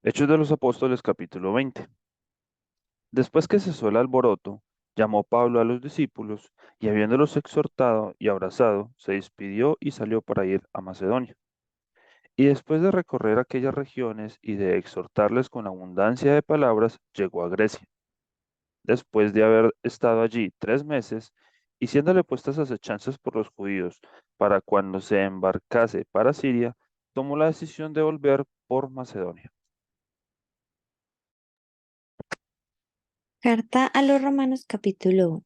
Hechos de los Apóstoles capítulo 20. Después que cesó el alboroto, llamó Pablo a los discípulos y habiéndolos exhortado y abrazado, se despidió y salió para ir a Macedonia. Y después de recorrer aquellas regiones y de exhortarles con abundancia de palabras, llegó a Grecia. Después de haber estado allí 3 meses, y siéndole puestas acechanzas por los judíos para cuando se embarcase para Siria, tomó la decisión de volver por Macedonia. Carta a los Romanos capítulo 1.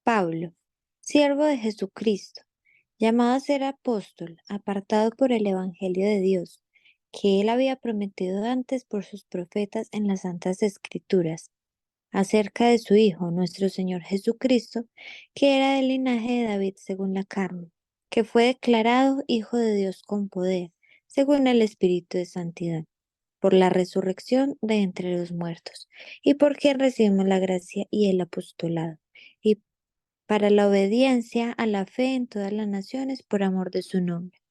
Pablo, siervo de Jesucristo, llamado a ser apóstol, apartado por el Evangelio de Dios, que él había prometido antes por sus profetas en las Santas Escrituras, acerca de su Hijo, nuestro Señor Jesucristo, que era del linaje de David según la carne, que fue declarado Hijo de Dios con poder, según el Espíritu de Santidad por la resurrección de entre los muertos, y porque recibimos la gracia y el apostolado, y para la obediencia a la fe en todas las naciones por amor de su nombre,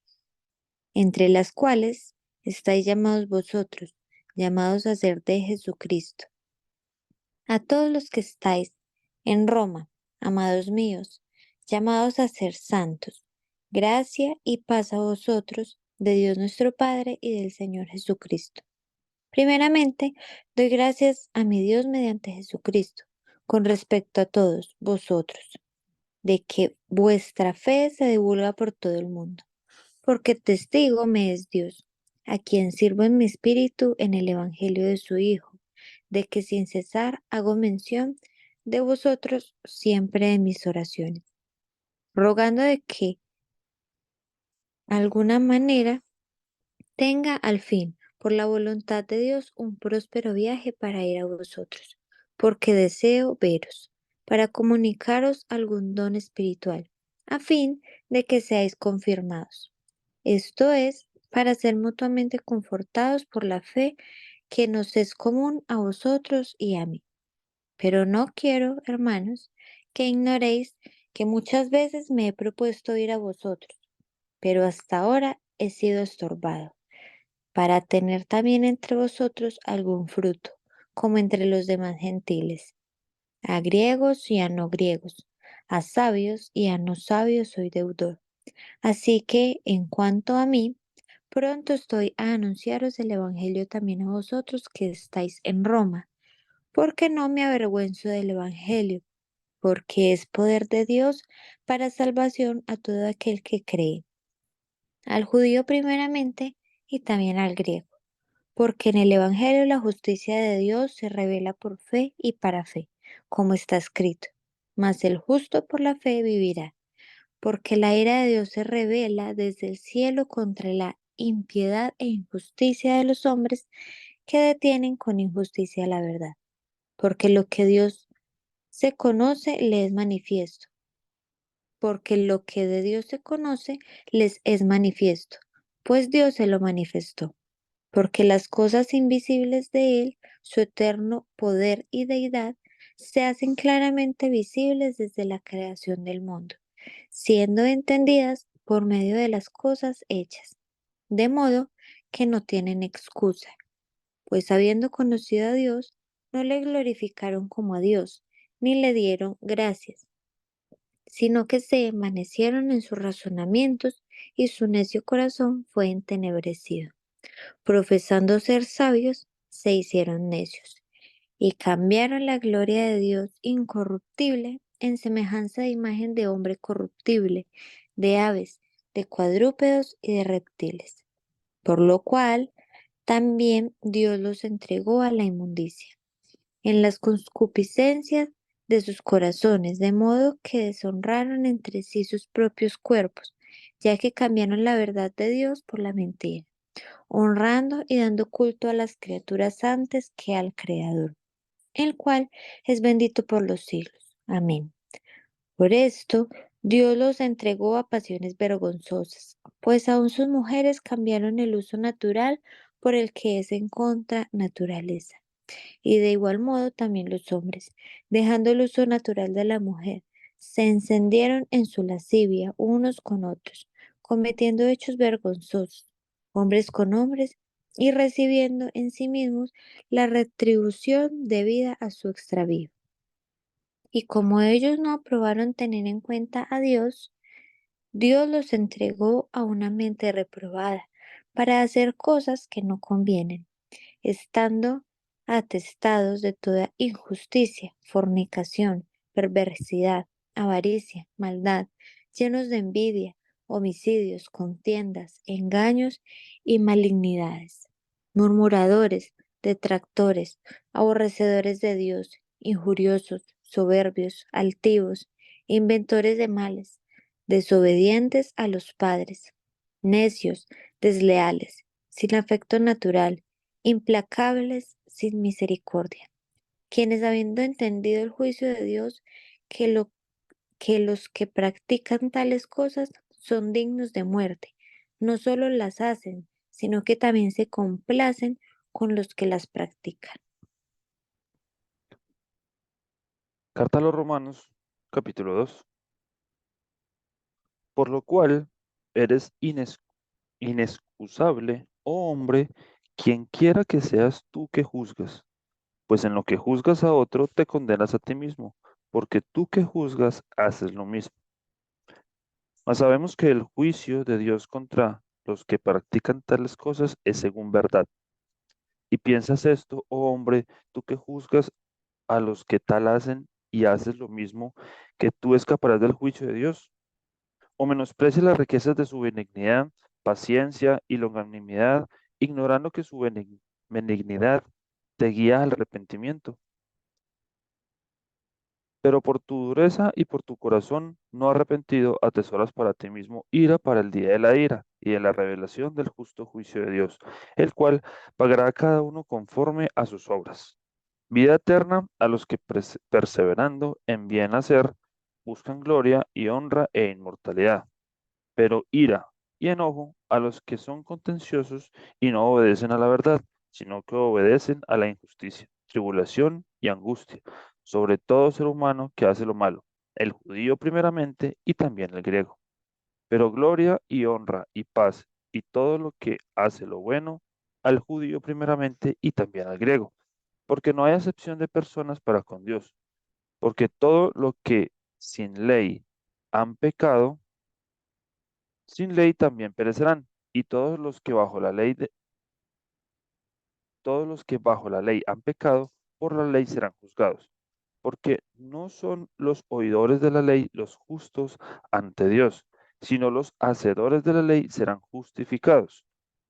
entre las cuales estáis llamados vosotros, llamados a ser de Jesucristo. A todos los que estáis en Roma, amados míos, llamados a ser santos, gracia y paz a vosotros, de Dios nuestro Padre y del Señor Jesucristo. Primeramente, doy gracias a mi Dios mediante Jesucristo, con respecto a todos vosotros, de que vuestra fe se divulga por todo el mundo, porque testigo me es Dios, a quien sirvo en mi espíritu en el Evangelio de su Hijo, de que sin cesar hago mención de vosotros siempre en mis oraciones, rogando de que, de alguna manera, tenga al fin, por la voluntad de Dios, un próspero viaje para ir a vosotros, porque deseo veros, para comunicaros algún don espiritual, a fin de que seáis confirmados. Esto es, para ser mutuamente confortados por la fe que nos es común a vosotros y a mí. Pero no quiero, hermanos, que ignoréis que muchas veces me he propuesto ir a vosotros, pero hasta ahora he sido estorbado para tener también entre vosotros algún fruto, como entre los demás gentiles, a griegos y a no griegos, a sabios y a no sabios soy deudor. Así que, en cuanto a mí, pronto estoy a anunciaros el Evangelio también a vosotros que estáis en Roma, porque no me avergüenzo del Evangelio, porque es poder de Dios para salvación a todo aquel que cree, al judío primeramente y también al griego. Porque en el Evangelio la justicia de Dios se revela por fe y para fe, como está escrito. Mas el justo por la fe vivirá, porque la ira de Dios se revela desde el cielo contra la impiedad e injusticia de los hombres que detienen con injusticia la verdad. Porque lo que Dios se conoce le es manifiesto, porque lo que de Dios se conoce les es manifiesto, pues Dios se lo manifestó porque las cosas invisibles de Él, su eterno poder y deidad, se hacen claramente visibles desde la creación del mundo, siendo entendidas por medio de las cosas hechas, de modo que no tienen excusa, pues habiendo conocido a Dios, no le glorificaron como a Dios, ni le dieron gracias, sino que se envanecieron en sus razonamientos y su necio corazón fue entenebrecido profesando ser sabios, se hicieron necios y cambiaron la gloria de Dios incorruptible en semejanza de imagen de hombre corruptible, de aves, de cuadrúpedos y de reptiles. Por lo cual también Dios los entregó a la inmundicia, en las concupiscencias de sus corazones, de modo que deshonraron entre sí sus propios cuerpos, ya que cambiaron la verdad de Dios por la mentira honrando y dando culto a las criaturas antes que al Creador, el cual es bendito por los siglos. Amén. Por esto, Dios los entregó a pasiones vergonzosas, pues aun sus mujeres cambiaron el uso natural por el que es en contra naturaleza. Y de igual modo también los hombres, dejando el uso natural de la mujer, se encendieron en su lascivia unos con otros, cometiendo hechos vergonzosos, hombres con hombres, y recibiendo en sí mismos la retribución debida a su extravío. Y como ellos no aprobaron tener en cuenta a Dios, Dios los entregó a una mente reprobada para hacer cosas que no convienen, estando atestados de toda injusticia, fornicación, perversidad, avaricia, maldad, llenos de envidia, homicidios, contiendas, engaños y malignidades, murmuradores, detractores, aborrecedores de Dios, injuriosos, soberbios, altivos, inventores de males, desobedientes a los padres, necios, desleales, sin afecto natural, implacables sin misericordia, quienes habiendo entendido el juicio de Dios, que, que los que practican tales cosas son dignos de muerte, no solo las hacen, sino que también se complacen con los que las practican. Carta a los Romanos, capítulo 2. Por lo cual eres inexcusable, oh hombre, quien quiera que seas tú que juzgas, pues en lo que juzgas a otro te condenas a ti mismo, porque tú que juzgas haces lo mismo. Mas sabemos que el juicio de Dios contra los que practican tales cosas es según verdad. Y piensas esto, oh hombre, tú que juzgas a los que tal hacen y haces lo mismo, que tú escaparás del juicio de Dios. O menosprecies las riquezas de su benignidad, paciencia y longanimidad, ignorando que su benignidad te guía al arrepentimiento. Pero por tu dureza y por tu corazón no arrepentido atesoras para ti mismo ira para el día de la ira y de la revelación del justo juicio de Dios, el cual pagará a cada uno conforme a sus obras. Vida eterna a los que perseverando en bien hacer buscan gloria y honra e inmortalidad, pero ira y enojo a los que son contenciosos y no obedecen a la verdad, sino que obedecen a la injusticia, tribulación y angustia, sobre todo ser humano que hace lo malo, el judío primeramente y también el griego. Pero gloria y honra y paz y todo lo que hace lo bueno, al judío primeramente y también al griego, porque no hay acepción de personas para con Dios, porque todo lo que sin ley han pecado, sin ley también perecerán, y todos los que bajo la ley han pecado, por la ley serán juzgados, porque no son los oidores de la ley los justos ante Dios, sino los hacedores de la ley serán justificados.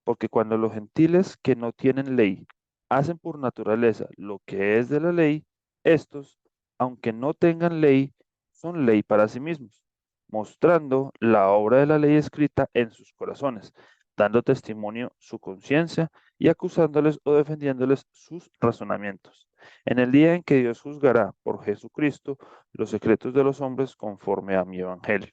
Porque cuando los gentiles que no tienen ley hacen por naturaleza lo que es de la ley, estos, aunque no tengan ley, son ley para sí mismos, mostrando la obra de la ley escrita en sus corazones, dando testimonio su conciencia y acusándoles o defendiéndoles sus razonamientos. En el día en que Dios juzgará por Jesucristo los secretos de los hombres conforme a mi evangelio.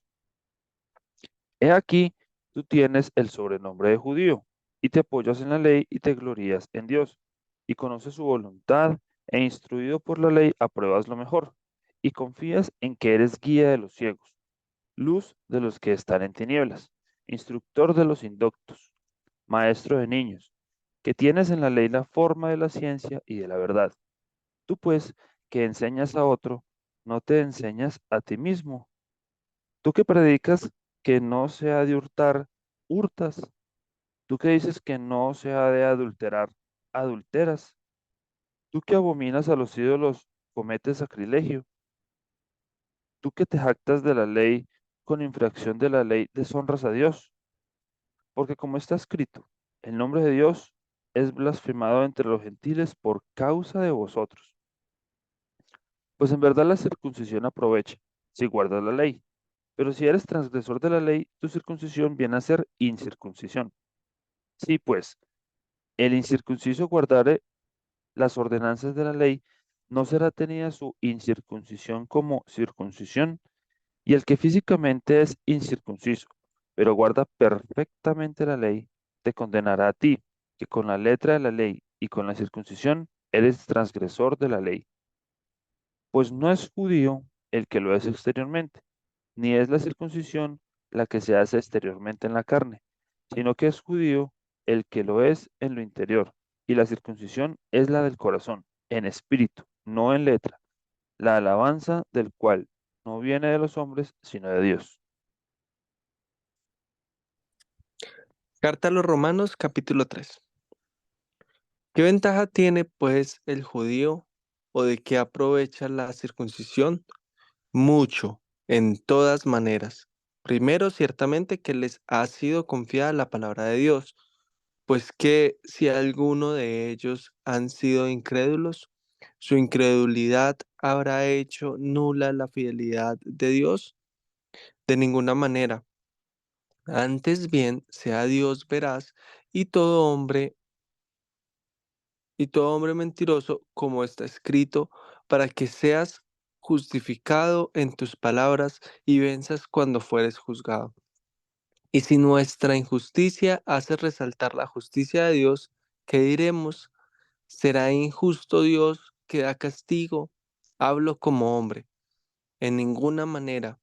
He aquí, tú tienes el sobrenombre de judío, y te apoyas en la ley y te glorías en Dios, y conoces su voluntad, e instruido por la ley apruebas lo mejor, y confías en que eres guía de los ciegos, luz de los que están en tinieblas, instructor de los indoctos, maestro de niños, que tienes en la ley la forma de la ciencia y de la verdad. Tú pues, que enseñas a otro, no te enseñas a ti mismo. Tú que predicas que no se ha de hurtar, hurtas. Tú que dices que no se ha de adulterar, adulteras. Tú que abominas a los ídolos, cometes sacrilegio. Tú que te jactas de la ley, con infracción de la ley, deshonras a Dios. Porque como está escrito, el nombre de Dios es blasfemado entre los gentiles por causa de vosotros. Pues en verdad la circuncisión aprovecha, si guardas la ley. Pero si eres transgresor de la ley, tu circuncisión viene a ser incircuncisión. Sí, pues, el incircunciso guardare las ordenanzas de la ley, no será tenida su incircuncisión como circuncisión, y el que físicamente es incircunciso, pero guarda perfectamente la ley, te condenará a ti, que con la letra de la ley y con la circuncisión eres transgresor de la ley. Pues no es judío el que lo es exteriormente, ni es la circuncisión la que se hace exteriormente en la carne, sino que es judío el que lo es en lo interior, y la circuncisión es la del corazón, en espíritu, no en letra, la alabanza del cual no viene de los hombres, sino de Dios. Carta a los Romanos, capítulo 3. ¿Qué ventaja tiene, pues, el judío o de qué aprovecha la circuncisión? Mucho, en todas maneras. Primero, ciertamente que les ha sido confiada la palabra de Dios, pues que si alguno de ellos han sido incrédulos, su incredulidad habrá hecho nula la fidelidad de Dios. De ninguna manera. Antes bien, sea Dios veraz y todo hombre mentiroso, como está escrito, para que seas justificado en tus palabras y venzas cuando fueres juzgado. Y si nuestra injusticia hace resaltar la justicia de Dios, ¿qué diremos? ¿Será injusto Dios que da castigo? Hablo como hombre, en ninguna manera.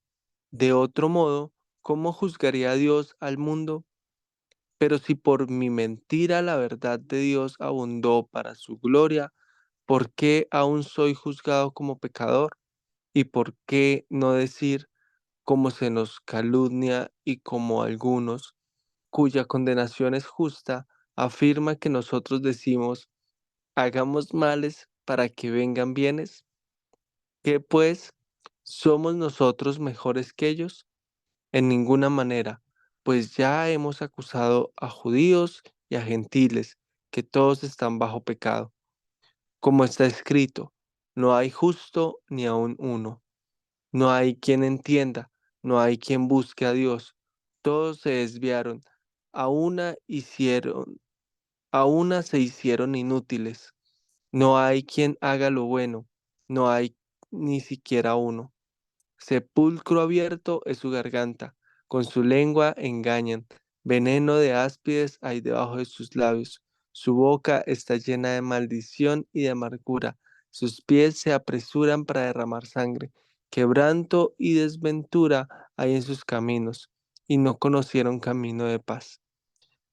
De otro modo, ¿cómo juzgaría Dios al mundo? Pero si por mi mentira la verdad de Dios abundó para su gloria, ¿por qué aún soy juzgado como pecador? ¿Y por qué no decir, como se nos calumnia y como algunos, cuya condenación es justa, afirma que nosotros decimos, hagamos males para que vengan bienes? ¿Qué pues? ¿Somos nosotros mejores que ellos? En ninguna manera, pues ya hemos acusado a judíos y a gentiles, que todos están bajo pecado. Como está escrito, no hay justo ni aun uno, no hay quien entienda, no hay quien busque a Dios. Todos se desviaron, a una se hicieron inútiles. No hay quien haga lo bueno, no hay ni siquiera uno. Sepulcro abierto es su garganta, con su lengua engañan, veneno de áspides hay debajo de sus labios. Su boca está llena de maldición y de amargura, sus pies se apresuran para derramar sangre. Quebranto y desventura hay en sus caminos, y no conocieron camino de paz.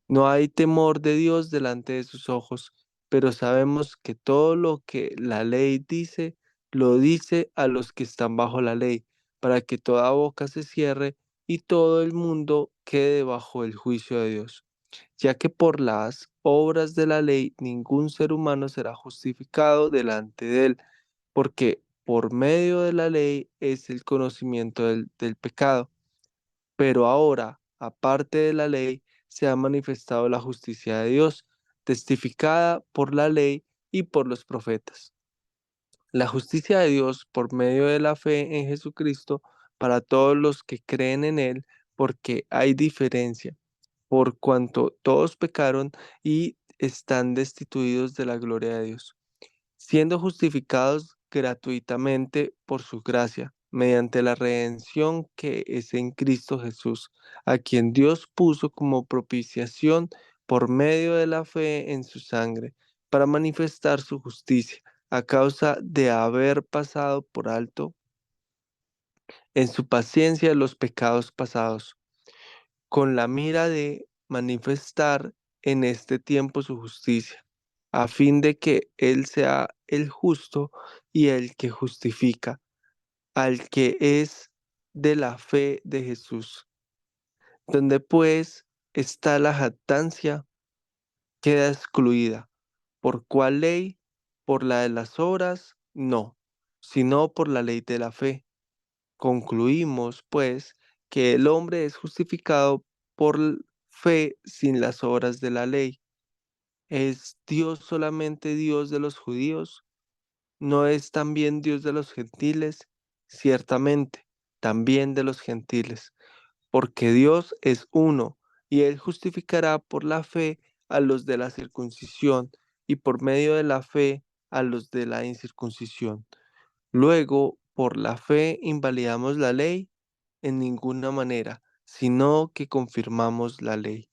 No hay temor de Dios delante de sus ojos, pero sabemos que todo lo que la ley dice, lo dice a los que están bajo la ley, para que toda boca se cierre y todo el mundo quede bajo el juicio de Dios. Ya que por las obras de la ley ningún ser humano será justificado delante de él, porque por medio de la ley es el conocimiento del pecado. Pero ahora, aparte de la ley, se ha manifestado la justicia de Dios, testificada por la ley y por los profetas. La justicia de Dios por medio de la fe en Jesucristo para todos los que creen en Él, porque hay diferencia, por cuanto todos pecaron y están destituidos de la gloria de Dios, siendo justificados gratuitamente por su gracia, mediante la redención que es en Cristo Jesús, a quien Dios puso como propiciación por medio de la fe en su sangre, para manifestar su justicia, a causa de haber pasado por alto en su paciencia los pecados pasados, con la mira de manifestar en este tiempo su justicia, a fin de que Él sea el justo y el que justifica al que es de la fe de Jesús. Donde pues está la jactancia, queda excluida. ¿Por cuál ley? ¿Por la de las obras? No, sino por la ley de la fe. Concluimos, pues, que el hombre es justificado por fe sin las obras de la ley. ¿Es Dios solamente Dios de los judíos? ¿No es también Dios de los gentiles? Ciertamente, también de los gentiles, porque Dios es uno, y Él justificará por la fe a los de la circuncisión, y por medio de la fe a los de la incircuncisión. Luego, por la fe invalidamos la ley en ninguna manera, sino que confirmamos la ley.